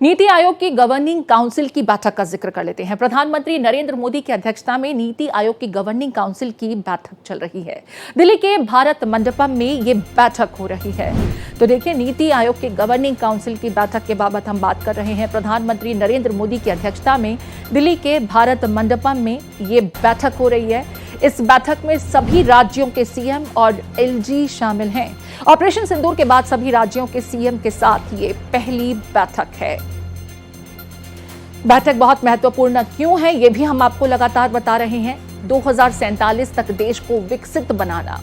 नीति आयोग की governing council की बैठक का जिक्र कर लेते हैं। प्रधानमंत्री नरेंद्र मोदी की अध्यक्षता में नीति आयोग की गवर्निंग काउंसिल की बैठक चल रही है। दिल्ली के भारत मंडपम में ये बैठक हो रही है। तो देखिए, नीति आयोग की गवर्निंग काउंसिल की बैठक के बाबत हम बात कर रहे हैं। प्रधानमंत्री नरेंद्र मोदी की अध्यक्षता में दिल्ली के भारत मंडपम में ये बैठक हो रही है। इस बैठक में सभी राज्यों के सीएम और एलजी शामिल हैं। ऑपरेशन सिंदूर के बाद सभी राज्यों के सीएम के साथ ये पहली बैठक है। बैठक बहुत महत्वपूर्ण क्यों है, ये भी हम आपको लगातार बता रहे हैं। 2047 तक देश को विकसित बनाना,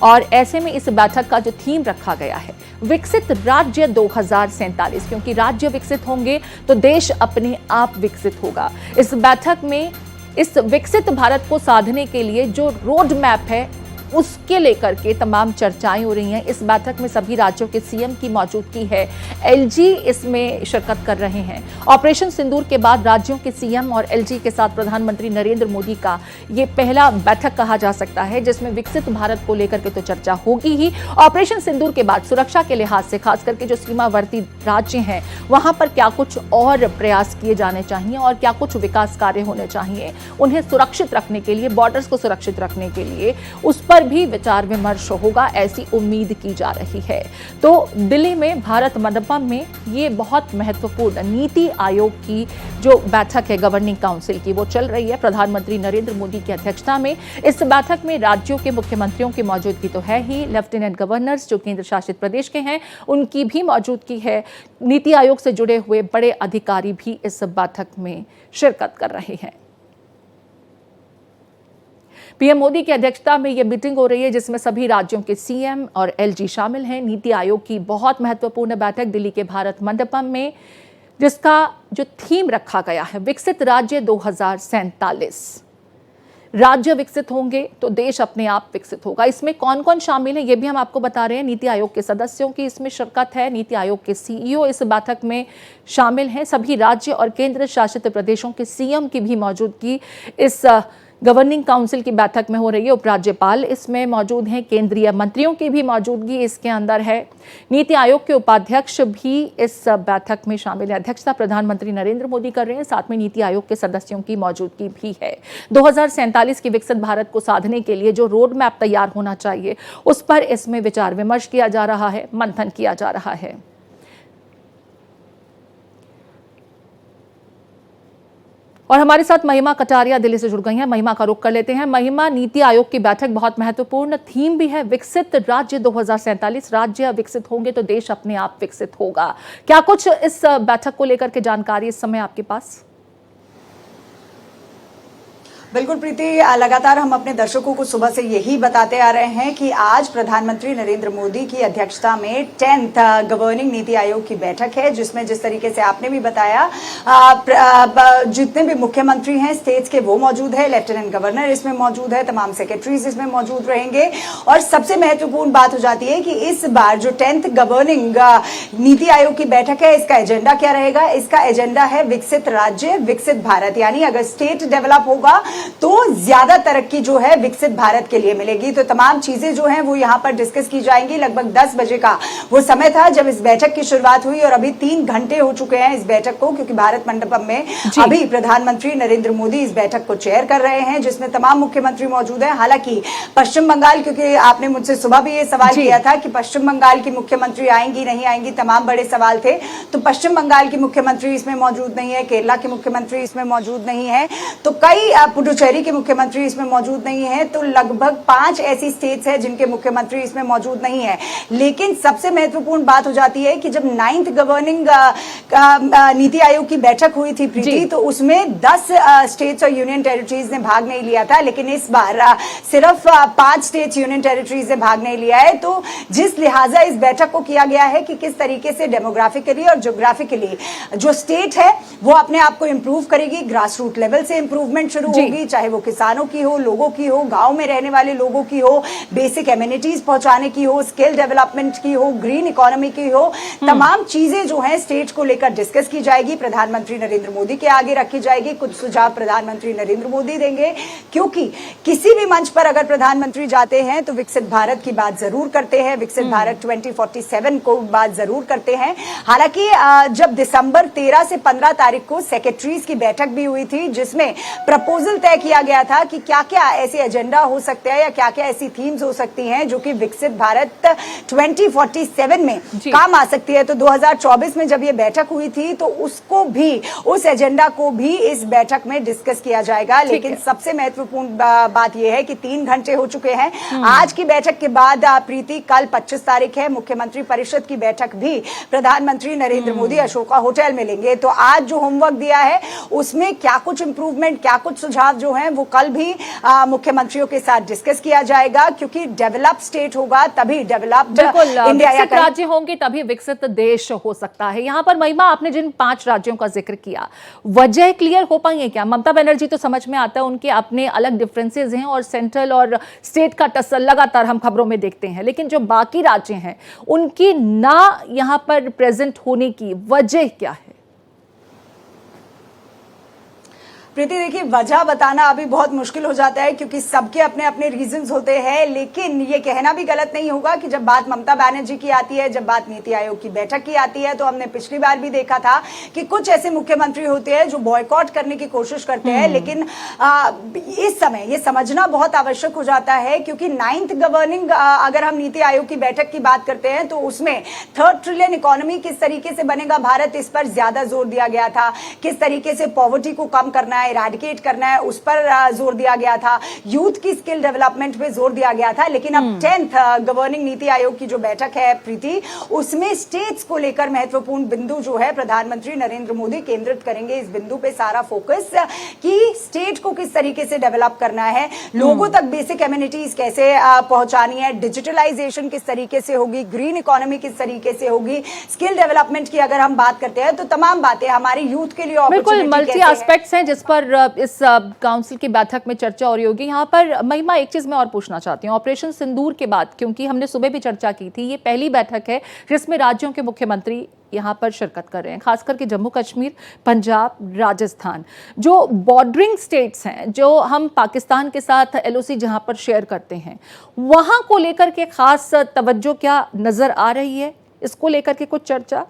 और ऐसे में इस बैठक का जो थीम रखा गया है विकसित राज्य 2047, क्योंकि राज्य विकसित होंगे तो देश अपने आप विकसित होगा। इस बैठक में इस विकसित भारत को साधने के लिए जो रोड मैप है उसके लेकर के तमाम चर्चाएं हो रही हैं। इस बैठक में सभी राज्यों के सीएम की मौजूदगी है। एलजी इसमें शिरकत कर रहे हैं। ऑपरेशन सिंदूर के बाद राज्यों के सीएम और एलजी के साथ प्रधानमंत्री नरेंद्र मोदी का ये पहला बैठक कहा जा सकता है, जिसमें विकसित भारत को लेकर के तो चर्चा होगी ही। ऑपरेशन सिंदूर के बाद सुरक्षा के लिहाज से खास करके जो सीमावर्ती राज्य हैं वहां पर क्या कुछ और प्रयास किए जाने चाहिए और क्या कुछ विकास कार्य होने चाहिए, उन्हें सुरक्षित रखने के लिए, बॉर्डर्स को सुरक्षित रखने के लिए, उस पर भी विचार विमर्श होगा, ऐसी उम्मीद की जा रही है। तो दिल्ली में भारत मंडपम में ये बहुत महत्वपूर्ण नीति आयोग की जो बैठक है गवर्निंग काउंसिल की, वो चल रही है प्रधानमंत्री नरेंद्र मोदी की अध्यक्षता में। इस बैठक में राज्यों के मुख्यमंत्रियों की मौजूदगी तो है ही, लेफ्टिनेंट गवर्नर्स जो केंद्र शासित प्रदेश के हैं उनकी भी मौजूदगी है। नीति आयोग से जुड़े हुए बड़े अधिकारी भी इस बैठक में शिरकत कर रहे हैं। पीएम मोदी की अध्यक्षता में यह मीटिंग हो रही है, जिसमें सभी राज्यों के सीएम और एलजी शामिल हैं। नीति आयोग की बहुत महत्वपूर्ण बैठक दिल्ली के भारत मंडपम में, जिसका जो थीम रखा गया है विकसित राज्य 2047। राज्य विकसित होंगे तो देश अपने आप विकसित होगा। इसमें कौन कौन शामिल है ये भी हम आपको बता रहे हैं। नीति आयोग के सदस्यों की इसमें शिरकत है। नीति आयोग के सीईओ इस बैठक में शामिल हैं। सभी राज्य और केंद्र शासित प्रदेशों के सीएम की भी मौजूदगी इस गवर्निंग काउंसिल की बैठक में हो रही है। उपराज्यपाल इसमें मौजूद हैं। केंद्रीय मंत्रियों की भी मौजूदगी इसके अंदर है। नीति आयोग के उपाध्यक्ष भी इस बैठक में शामिल है। अध्यक्षता प्रधानमंत्री नरेंद्र मोदी कर रहे हैं। साथ में नीति आयोग के सदस्यों की मौजूदगी भी है। 2047 के विकसित भारत को साधने के लिए जो रोड मैप तैयार होना चाहिए उस पर इसमें विचार विमर्श किया जा रहा है, मंथन किया जा रहा है। और हमारे साथ महिमा कटारिया दिल्ली से जुड़ गई हैं। महिमा का रुख कर लेते हैं। महिमा, नीति आयोग की बैठक बहुत महत्वपूर्ण, थीम भी है विकसित राज्य 2047। राज्य विकसित होंगे तो देश अपने आप विकसित होगा। क्या कुछ इस बैठक को लेकर के जानकारी इस समय आपके पास? बिल्कुल प्रीति, लगातार हम अपने दर्शकों को सुबह से यही बताते आ रहे हैं कि आज प्रधानमंत्री नरेंद्र मोदी की अध्यक्षता में 10th गवर्निंग नीति आयोग की बैठक है, जिसमें जिस तरीके से आपने भी बताया जितने भी मुख्यमंत्री हैं स्टेट्स के वो मौजूद है, लेफ्टिनेंट गवर्नर इसमें मौजूद है, तमाम सेक्रेटरीज इसमें मौजूद रहेंगे। और सबसे महत्वपूर्ण बात हो जाती है कि इस बार जो 10th गवर्निंग नीति आयोग की बैठक है, इसका एजेंडा क्या रहेगा? इसका एजेंडा है विकसित राज्य विकसित भारत, यानी अगर स्टेट डेवलप होगा तो ज्यादा तरक्की जो है विकसित भारत के लिए मिलेगी। तो तमाम चीजें जो हैं वो यहां पर डिस्कस की जाएंगी। लगभग 10 बजे का वो समय था जब इस बैठक की शुरुआत हुई और अभी 3 घंटे हो चुके हैं इस बैठक को, क्योंकि भारत मंडपम में अभी प्रधानमंत्री नरेंद्र मोदी इस बैठक को चेयर कर रहे हैं, जिसमें तमाम मुख्यमंत्री मौजूद हैं। हालांकि पश्चिम बंगाल, क्योंकि आपने मुझसे सुबह भी ये सवाल किया था कि पश्चिम बंगाल की मुख्यमंत्री आएंगी नहीं आएंगी, तमाम बड़े सवाल थे, तो पश्चिम बंगाल की मुख्यमंत्री इसमें मौजूद नहीं है, केरला की मुख्यमंत्री इसमें मौजूद नहीं है, तो कई पुडुचेरी के मुख्यमंत्री इसमें मौजूद नहीं है। तो लगभग 5 ऐसी स्टेट्स हैं जिनके मुख्यमंत्री इसमें मौजूद नहीं है। लेकिन सबसे महत्वपूर्ण बात हो जाती है कि जब 9th गवर्निंग नीति आयोग की बैठक हुई थी प्रीति, तो उसमें 10 स्टेट्स और यूनियन टेरिटरीज ने भाग नहीं लिया था, लेकिन इस बार सिर्फ 5 स्टेट्स यूनियन टेरिटरीज ने भाग नहीं लिया है। तो जिस लिहाजा इस बैठक को किया गया है कि किस तरीके से डेमोग्राफिकली और ज्योग्राफिकली जो स्टेट है वो अपने आप को इंप्रूव करेगी, ग्रास रूट लेवल से इंप्रूवमेंट शुरू होगी, चाहे वो किसानों की हो, लोगों की हो, गांव में रहने वाले लोगों की हो, बेसिक एमिनिटीज पहुंचाने की हो, स्किल डेवलपमेंट की हो, ग्रीन इकोनॉमी की हो, तमाम चीजें जो है स्टेट को लेकर लेकर डिस्कस की जाएगी, प्रधानमंत्री नरेंद्र मोदी के आगे रखी जाएगी। कुछ सुझाव प्रधानमंत्री नरेंद्र मोदी देंगे, क्योंकि किसी भी मंच पर अगर प्रधानमंत्री जाते हैं तो विकसित भारत की बात जरूर करते हैं, विकसित भारत 2047 को बात जरूर करते हैं। हालांकि जब दिसंबर 13 से 15 तारीख को सेक्रेटरीज की बैठक भी हुई थी, जिसमें प्रपोजल तय किया गया था कि क्या क्या ऐसे एजेंडा हो सकते हैं या क्या क्या ऐसी थीम्स हो सकती हैं जो कि विकसित भारत 2047 में काम आ सकती है। तो 2024 में जब ये बैठक हुई थी तो उसको भी, उस एजेंडा को भी इस बैठक में डिस्कस किया जाएगा। लेकिन सबसे महत्वपूर्ण बात यह है कि 3 घंटे हो चुके हैं आज की बैठक के बाद। प्रीति, कल 25 तारीख है, मुख्यमंत्री परिषद की बैठक भी प्रधानमंत्री नरेंद्र मोदी अशोका होटल में लेंगे। तो आज जो होमवर्क दिया है उसमें क्या कुछ इंप्रूवमेंट, क्या कुछ सुझाव जो हैं वो कल भी मुख्यमंत्रियों के साथ डिस्कस किया जाएगा, क्योंकि डेवलप स्टेट होगा तभी डेवलप्ड इंडिया, विकसित राज्य होंगे तभी विकसित देश हो सकता है। यहाँ पर महिमा, आपने जिन 5 राज्यों का जिक्र किया, वजह क्लियर हो पाई है क्या? ममता बनर्जी तो समझ में आता है, उनके अपने अलग डिफरेंसेस हैं और सेंट्रल और स्टेट का टसल लगातार हम खबरों में देखते हैं, लेकिन जो बाकी राज्य हैं उनकी ना यहां पर प्रेजेंट होने की वजह क्या है? प्रीति, देखिए, वजह बताना अभी बहुत मुश्किल हो जाता है क्योंकि सबके अपने अपने रीजंस होते हैं। लेकिन ये कहना भी गलत नहीं होगा कि जब बात ममता बनर्जी की आती है, जब बात नीति आयोग की बैठक की आती है, तो हमने पिछली बार भी देखा था कि कुछ ऐसे मुख्यमंत्री होते हैं जो बॉयकॉट करने की कोशिश करते हैं। लेकिन इस समय ये समझना बहुत आवश्यक हो जाता है, क्योंकि 9th गवर्निंग, अगर हम नीति आयोग की बैठक की बात करते हैं तो उसमें 3rd ट्रिलियन इकोनॉमी किस तरीके से बनेगा भारत, इस पर ज्यादा जोर दिया गया था। किस तरीके से पॉवर्टी को कम करना है, इराडिकेट करना है, उस पर जोर दिया गया था। यूथ की स्किल डेवलपमेंट पे जोर दिया गया था। लेकिन अब 10th गवर्निंग नीति आयोग की जो बैठक है प्रीति, उसमें स्टेट्स को लेकर महत्वपूर्ण बिंदु जो है प्रधानमंत्री नरेंद्र मोदी केंद्रित करेंगे। इस बिंदु पे सारा फोकस कि स्टेट को किस तरीके से डेवलप करना है, लोगों तक बेसिक एमिनिटीज कैसे पहुंचानी है, डिजिटलाइजेशन किस तरीके से होगी, ग्रीन इकोनॉमी किस तरीके से होगी, स्किल डेवलपमेंट की अगर हम बात करते हैं तो तमाम बातें हमारी यूथ के लिए बिल्कुल मल्टी एस्पेक्ट्स हैं जिस पर इस काउंसिल की बैठक में चर्चा हो रही होगी। यहाँ पर महिमा, एक चीज मैं और पूछना चाहती हूँ, ऑपरेशन सिंदूर के बाद, क्योंकि हमने सुबह भी चर्चा की थी, ये पहली बैठक है जिसमें राज्यों के मुख्यमंत्री यहाँ पर शिरकत कर रहे हैं, खास करके जम्मू कश्मीर, पंजाब, राजस्थान, जो बॉर्डरिंग स्टेट्स हैं, जो हम पाकिस्तान के साथ एलओसी जहाँ पर शेयर करते हैं, वहाँ को लेकर के खास तवज्जो क्या नजर आ रही है? इसको लेकर के कुछ चर्चा?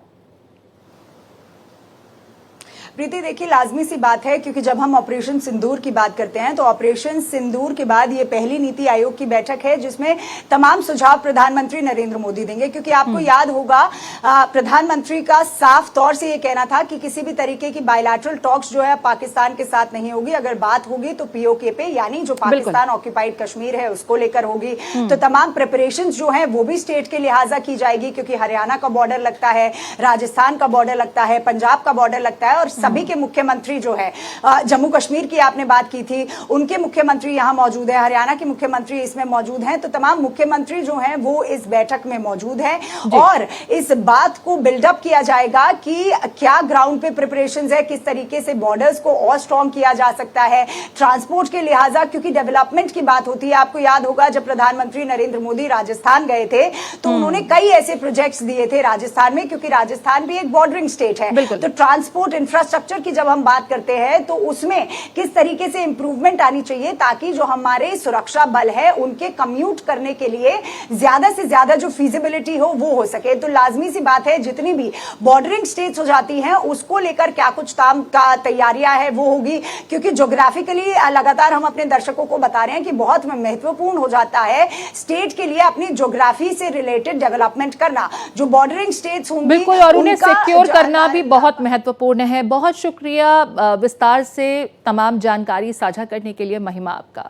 प्रीति, देखिए, लाजमी सी बात है, क्योंकि जब हम ऑपरेशन सिंदूर की बात करते हैं तो ऑपरेशन सिंदूर के बाद ये पहली नीति आयोग की बैठक है जिसमें तमाम सुझाव प्रधानमंत्री नरेंद्र मोदी देंगे। क्योंकि आपको याद होगा, प्रधानमंत्री का साफ तौर से ये कहना था कि किसी भी तरीके की बायलैटरल टॉक्स जो है पाकिस्तान के साथ नहीं होगी। अगर बात होगी तो पीओके पे, यानी जो पाकिस्तान ऑक्यूपाइड कश्मीर है उसको लेकर होगी। तो तमाम प्रिपरेशंस जो है वो भी स्टेट के लिहाजा की जाएगी, क्योंकि हरियाणा का बॉर्डर लगता है, राजस्थान का बॉर्डर लगता है, पंजाब का बॉर्डर लगता है, और सभी के मुख्यमंत्री जो है, जम्मू कश्मीर की आपने बात की थी, उनके मुख्यमंत्री यहां मौजूद है, हरियाणा के मुख्यमंत्री इसमें मौजूद हैं। तो तमाम मुख्यमंत्री जो हैं वो इस बैठक में मौजूद हैं और इस बात को बिल्डअप किया जाएगा कि क्या ग्राउंड पे प्रिपरेशंस है, किस तरीके से बॉर्डर्स को और स्ट्रॉन्ग किया जा सकता है, ट्रांसपोर्ट के लिहाजा, क्योंकि डेवलपमेंट की बात होती है। आपको याद होगा जब प्रधानमंत्री नरेंद्र मोदी राजस्थान गए थे तो उन्होंने कई ऐसे प्रोजेक्ट्स दिए थे राजस्थान में, क्योंकि राजस्थान भी एक बॉर्डरिंग स्टेट है। तो ट्रांसपोर्ट इंफ्रास्ट्रक्चर की जब हम बात करते हैं तो उसमें किस तरीके से इंप्रूवमेंट आनी चाहिए, ताकि जो हमारे सुरक्षा बल है उनके कम्यूट करने के लिए ज्यादा से ज्यादा जो फिजिबिलिटी हो वो हो सके। तो लाजमी सी बात है, जितनी भी बॉर्डरिंग स्टेट्स हो जाती हैं उसको लेकर क्या कुछ काम का तैयारियां है वो होगी, क्योंकि ज्योग्राफिकली लगातार हम अपने दर्शकों को बता रहे हैं कि बहुत महत्वपूर्ण हो जाता है स्टेट के लिए अपनी ज्योग्राफी से रिलेटेड डेवलपमेंट करना। जो बॉर्डरिंग स्टेट्स होंगी बिल्कुल, और उन्हें सिक्योर करना भी बहुत महत्वपूर्ण है। बहुत शुक्रिया विस्तार से तमाम जानकारी साझा करने के लिए महिमा आपका।